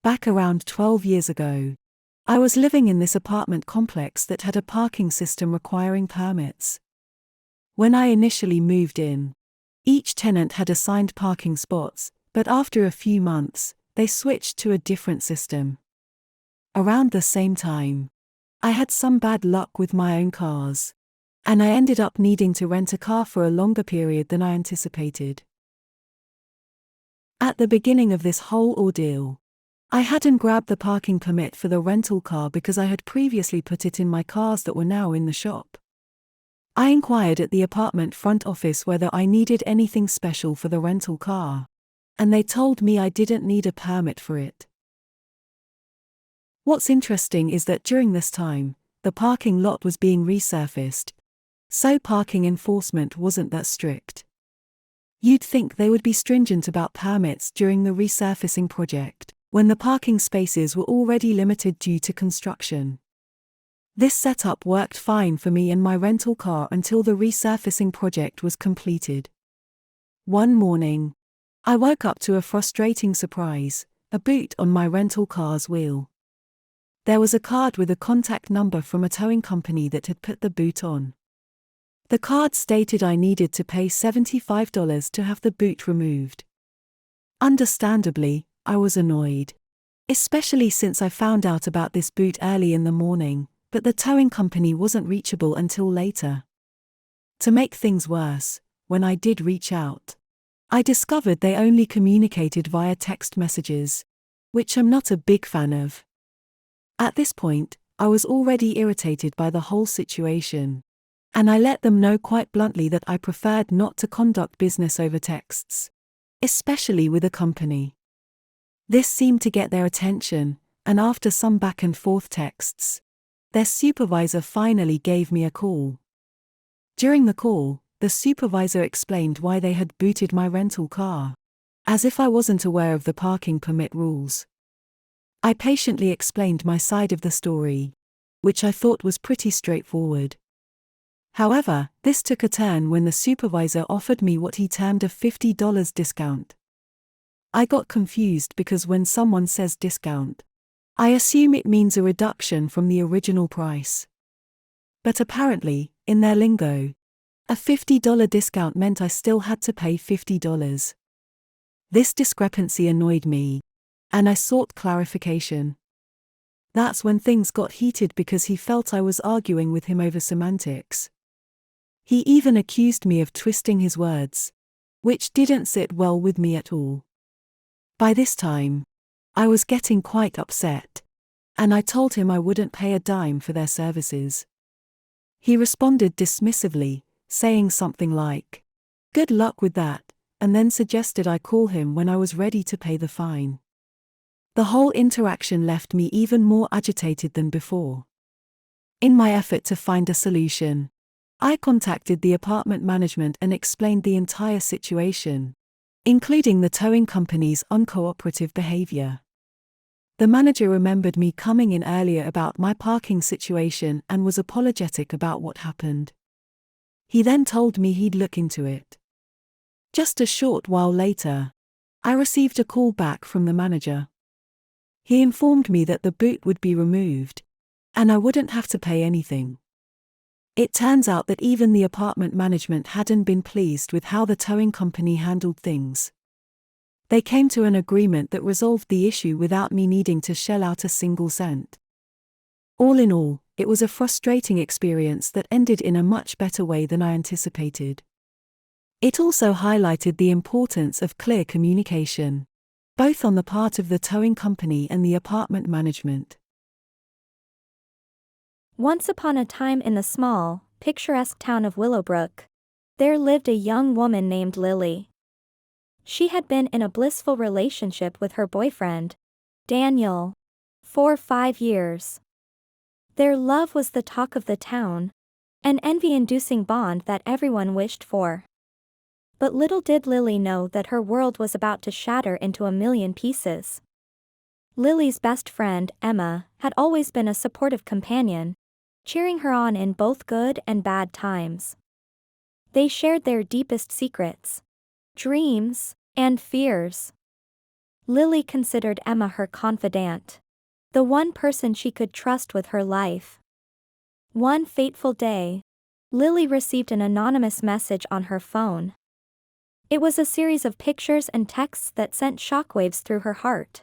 Back around 12 years ago, I was living in this apartment complex that had a parking system requiring permits. When I initially moved in, each tenant had assigned parking spots, but after a few months, they switched to a different system. Around the same time, I had some bad luck with my own cars, and I ended up needing to rent a car for a longer period than I anticipated. At the beginning of this whole ordeal, I hadn't grabbed the parking permit for the rental car because I had previously put it in my cars that were now in the shop. I inquired at the apartment front office whether I needed anything special for the rental car, and they told me I didn't need a permit for it. What's interesting is that during this time, the parking lot was being resurfaced, so parking enforcement wasn't that strict. You'd think they would be stringent about permits during the resurfacing project, when the parking spaces were already limited due to construction. This setup worked fine for me and my rental car until the resurfacing project was completed. One morning, I woke up to a frustrating surprise: a boot on my rental car's wheel. There was a card with a contact number from a towing company that had put the boot on. The card stated I needed to pay $75 to have the boot removed. Understandably, I was annoyed, especially since I found out about this boot early in the morning, but the towing company wasn't reachable until later. To make things worse, when I did reach out, I discovered they only communicated via text messages, which I'm not a big fan of. At this point, I was already irritated by the whole situation, and I let them know quite bluntly that I preferred not to conduct business over texts, especially with a company. This seemed to get their attention, and after some back and forth texts, their supervisor finally gave me a call. During the call, the supervisor explained why they had booted my rental car, as if I wasn't aware of the parking permit rules. I patiently explained my side of the story, which I thought was pretty straightforward. However, this took a turn when the supervisor offered me what he termed a $50 discount. I got confused because when someone says discount, I assume it means a reduction from the original price. But apparently, in their lingo, a $50 discount meant I still had to pay $50. This discrepancy annoyed me, and I sought clarification. That's when things got heated because he felt I was arguing with him over semantics. He even accused me of twisting his words, which didn't sit well with me at all. By this time, I was getting quite upset, and I told him I wouldn't pay a dime for their services. He responded dismissively, saying something like, "Good luck with that," and then suggested I call him when I was ready to pay the fine. The whole interaction left me even more agitated than before. In my effort to find a solution, I contacted the apartment management and explained the entire situation, including the towing company's uncooperative behavior. The manager remembered me coming in earlier about my parking situation and was apologetic about what happened. He then told me he'd look into it. Just a short while later, I received a call back from the manager. He informed me that the boot would be removed, and I wouldn't have to pay anything. It turns out that even the apartment management hadn't been pleased with how the towing company handled things. They came to an agreement that resolved the issue without me needing to shell out a single cent. All in all, it was a frustrating experience that ended in a much better way than I anticipated. It also highlighted the importance of clear communication, both on the part of the towing company and the apartment management. Once upon a time in the small, picturesque town of Willowbrook, there lived a young woman named Lily. She had been in a blissful relationship with her boyfriend, Daniel, for 5 years. Their love was the talk of the town, an envy-inducing bond that everyone wished for. But little did Lily know that her world was about to shatter into a million pieces. Lily's best friend, Emma, had always been a supportive companion, cheering her on in both good and bad times. They shared their deepest secrets, dreams, and fears. Lily considered Emma her confidant. The one person she could trust with her life. One fateful day, Lily received an anonymous message on her phone. It was a series of pictures and texts that sent shockwaves through her heart.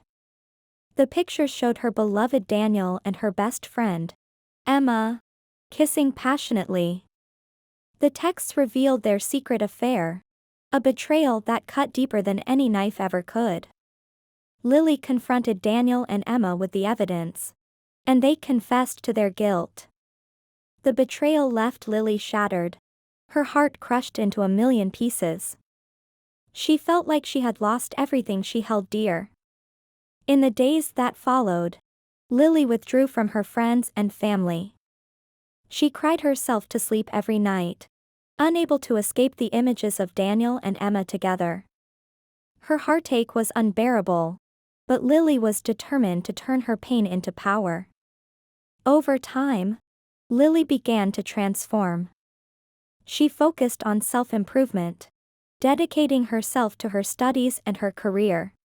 The pictures showed her beloved Daniel and her best friend, Emma, kissing passionately. The texts revealed their secret affair, a betrayal that cut deeper than any knife ever could. Lily confronted Daniel and Emma with the evidence, and they confessed to their guilt. The betrayal left Lily shattered, her heart crushed into a million pieces. She felt like she had lost everything she held dear. In the days that followed, Lily withdrew from her friends and family. She cried herself to sleep every night, unable to escape the images of Daniel and Emma together. Her heartache was unbearable, but Lily was determined to turn her pain into power. Over time, Lily began to transform. She focused on self-improvement, dedicating herself to her studies and her career.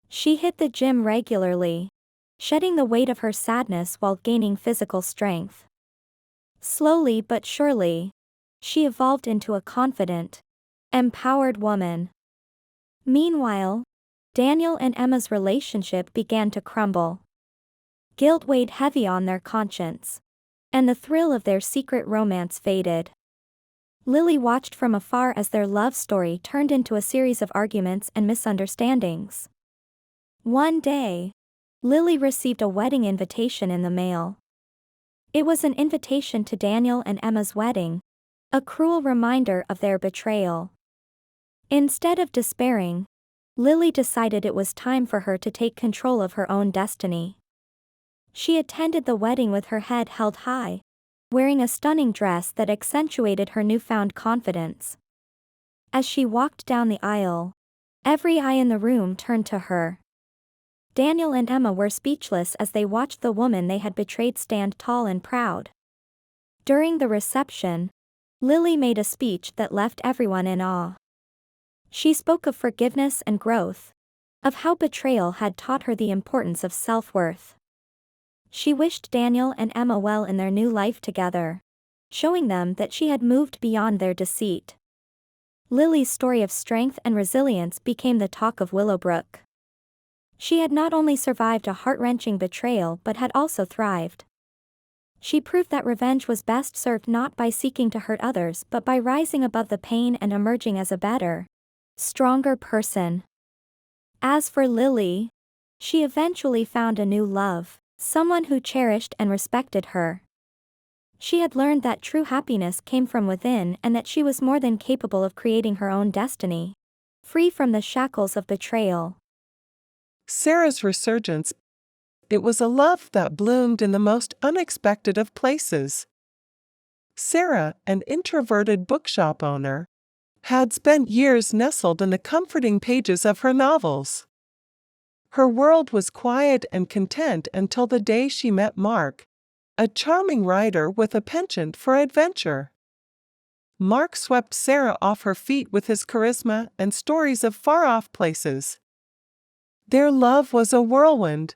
She hit the gym regularly, shedding the weight of her sadness while gaining physical strength. Slowly but surely, she evolved into a confident, empowered woman. Meanwhile, Daniel and Emma's relationship began to crumble. Guilt weighed heavy on their conscience, and the thrill of their secret romance faded. Lily watched from afar as their love story turned into a series of arguments and misunderstandings. One day, Lily received a wedding invitation in the mail. It was an invitation to Daniel and Emma's wedding, a cruel reminder of their betrayal. Instead of despairing, Lily decided it was time for her to take control of her own destiny. She attended the wedding with her head held high, wearing a stunning dress that accentuated her newfound confidence. As she walked down the aisle, every eye in the room turned to her. Daniel and Emma were speechless as they watched the woman they had betrayed stand tall and proud. During the reception, Lily made a speech that left everyone in awe. She spoke of forgiveness and growth, of how betrayal had taught her the importance of self-worth. She wished Daniel and Emma well in their new life together, showing them that she had moved beyond their deceit. Lily's story of strength and resilience became the talk of Willowbrook. She had not only survived a heart-wrenching betrayal but had also thrived. She proved that revenge was best served not by seeking to hurt others but by rising above the pain and emerging as a better, stronger person. As for Lily, she eventually found a new love, someone who cherished and respected her. She had learned that true happiness came from within and that she was more than capable of creating her own destiny, free from the shackles of betrayal. Sarah's resurgence. It was a love that bloomed in the most unexpected of places. Sarah, an introverted bookshop owner, had spent years nestled in the comforting pages of her novels. Her world was quiet and content until the day she met Mark, a charming writer with a penchant for adventure. Mark swept Sarah off her feet with his charisma and stories of far-off places. Their love was a whirlwind,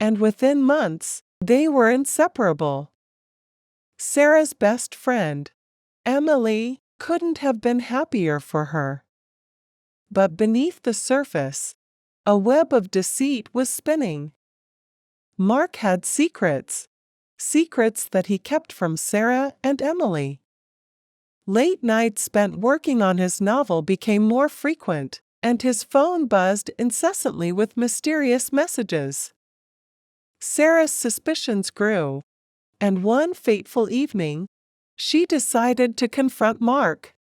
and within months, they were inseparable. Sarah's best friend, Emily, couldn't have been happier for her. But beneath the surface, a web of deceit was spinning. Mark had secrets that he kept from Sarah and Emily. Late nights spent working on his novel became more frequent, and his phone buzzed incessantly with mysterious messages. Sarah's suspicions grew, and one fateful evening, she decided to confront Mark.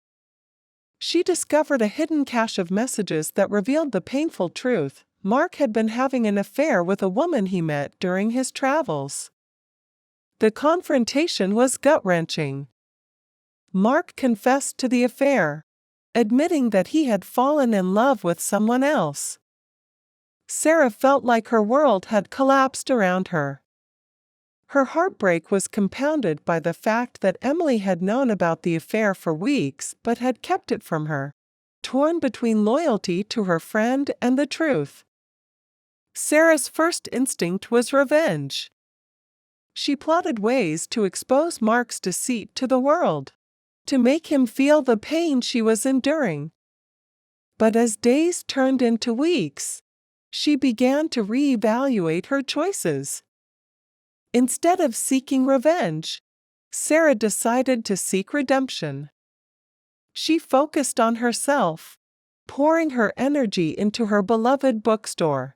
She discovered a hidden cache of messages that revealed the painful truth: Mark had been having an affair with a woman he met during his travels. The confrontation was gut-wrenching. Mark confessed to the affair, admitting that he had fallen in love with someone else. Sarah felt like her world had collapsed around her. Her heartbreak was compounded by the fact that Emily had known about the affair for weeks but had kept it from her, torn between loyalty to her friend and the truth. Sarah's first instinct was revenge. She plotted ways to expose Mark's deceit to the world, to make him feel the pain she was enduring. But as days turned into weeks, she began to reevaluate her choices. Instead of seeking revenge, Sarah decided to seek redemption. She focused on herself, pouring her energy into her beloved bookstore.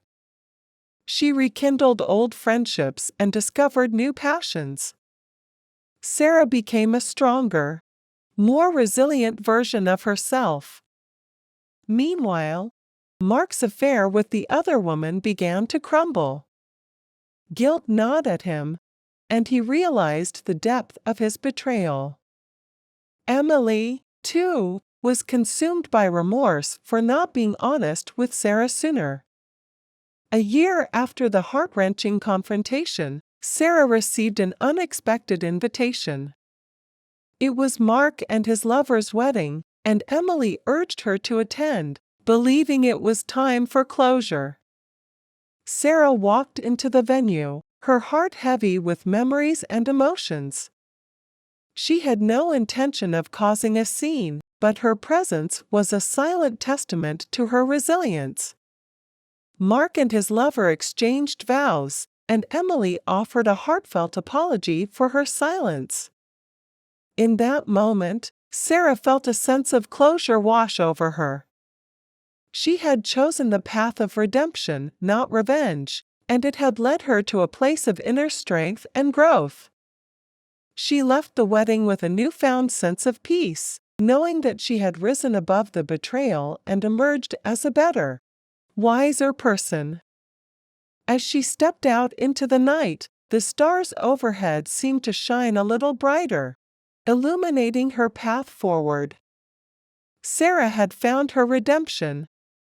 She rekindled old friendships and discovered new passions. Sarah became a stronger, more resilient version of herself. Meanwhile, Mark's affair with the other woman began to crumble. Guilt gnawed at him, and he realized the depth of his betrayal. Emily, too, was consumed by remorse for not being honest with Sarah sooner. A year after the heart-wrenching confrontation, Sarah received an unexpected invitation. It was Mark and his lover's wedding, and Emily urged her to attend, believing it was time for closure. Sarah walked into the venue, her heart heavy with memories and emotions. She had no intention of causing a scene, but her presence was a silent testament to her resilience. Mark and his lover exchanged vows, and Emily offered a heartfelt apology for her silence. In that moment, Sarah felt a sense of closure wash over her. She had chosen the path of redemption, not revenge, and it had led her to a place of inner strength and growth. She left the wedding with a newfound sense of peace, knowing that she had risen above the betrayal and emerged as a better, wiser person. As she stepped out into the night, the stars overhead seemed to shine a little brighter, illuminating her path forward. Sarah had found her redemption,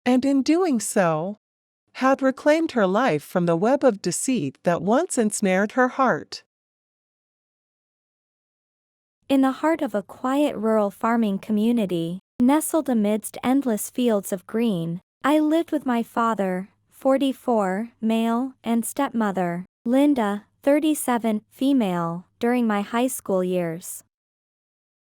and in doing so, had reclaimed her life from the web of deceit that once ensnared her heart. In the heart of a quiet rural farming community, nestled amidst endless fields of green, I lived with my father, 44, male, and stepmother, Linda, 37, female, during my high school years.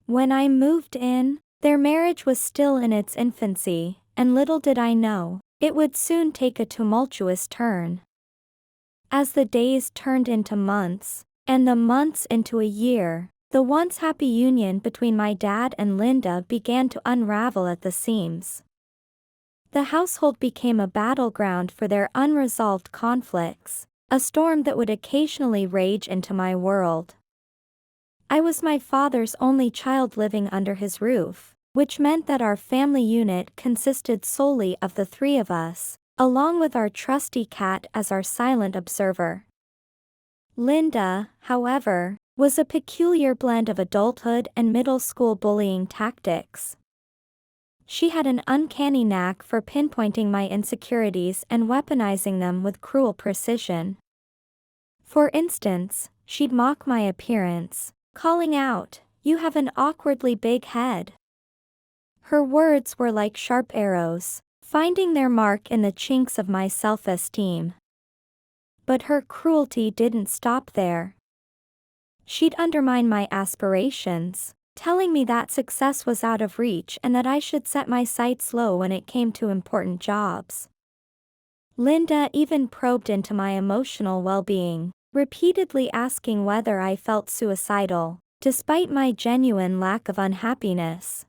When I moved in, their marriage was still in its infancy, and little did I know, it would soon take a tumultuous turn. As the days turned into months, and the months into a year, the once happy union between my dad and Linda began to unravel at the seams. The household became a battleground for their unresolved conflicts, a storm that would occasionally rage into my world. I was my father's only child living under his roof, which meant that our family unit consisted solely of the three of us, along with our trusty cat as our silent observer. Linda, however, was a peculiar blend of adulthood and middle school bullying tactics. She had an uncanny knack for pinpointing my insecurities and weaponizing them with cruel precision. For instance, she'd mock my appearance, calling out, "You have an awkwardly big head." Her words were like sharp arrows, finding their mark in the chinks of my self-esteem. But her cruelty didn't stop there. She'd undermine my aspirations, telling me that success was out of reach and that I should set my sights low when it came to important jobs. Linda even probed into my emotional well-being, repeatedly asking whether I felt suicidal, despite my genuine lack of unhappiness.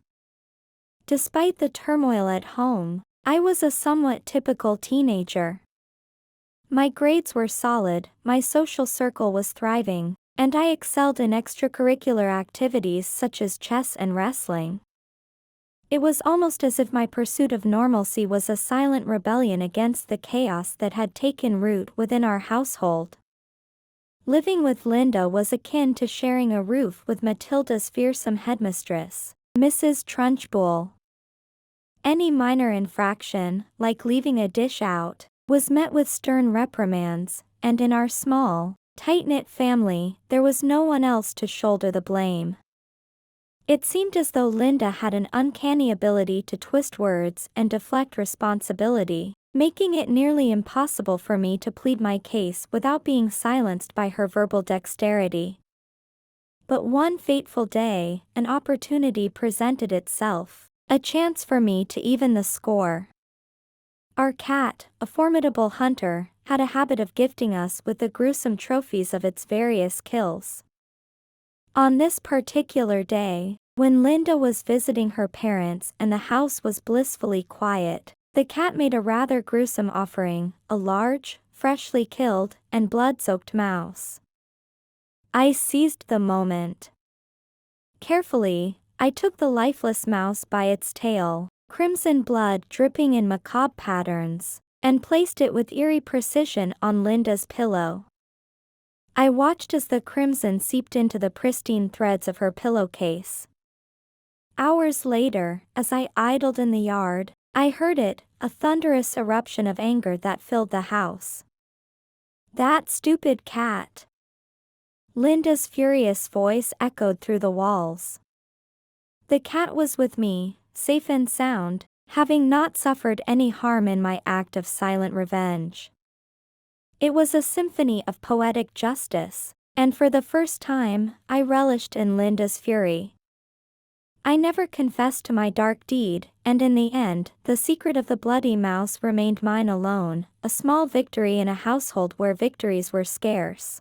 Despite the turmoil at home, I was a somewhat typical teenager. My grades were solid, my social circle was thriving, and I excelled in extracurricular activities such as chess and wrestling. It was almost as if my pursuit of normalcy was a silent rebellion against the chaos that had taken root within our household. Living with Linda was akin to sharing a roof with Matilda's fearsome headmistress, Mrs. Trunchbull. Any minor infraction, like leaving a dish out, was met with stern reprimands, and in our small, tight-knit family, there was no one else to shoulder the blame. It seemed as though Linda had an uncanny ability to twist words and deflect responsibility, making it nearly impossible for me to plead my case without being silenced by her verbal dexterity. But one fateful day, an opportunity presented itself, a chance for me to even the score. Our cat, a formidable hunter, had a habit of gifting us with the gruesome trophies of its various kills. On this particular day, when Linda was visiting her parents and the house was blissfully quiet, the cat made a rather gruesome offering, a large, freshly killed, and blood-soaked mouse. I seized the moment. Carefully, I took the lifeless mouse by its tail, crimson blood dripping in macabre patterns, and placed it with eerie precision on Linda's pillow. I watched as the crimson seeped into the pristine threads of her pillowcase. Hours later, as I idled in the yard, I heard it, a thunderous eruption of anger that filled the house. "That stupid cat!" Linda's furious voice echoed through the walls. The cat was with me, safe and sound, having not suffered any harm in my act of silent revenge. It was a symphony of poetic justice, and for the first time, I relished in Linda's fury. I never confessed to my dark deed, and in the end, the secret of the bloody mouse remained mine alone, a small victory in a household where victories were scarce.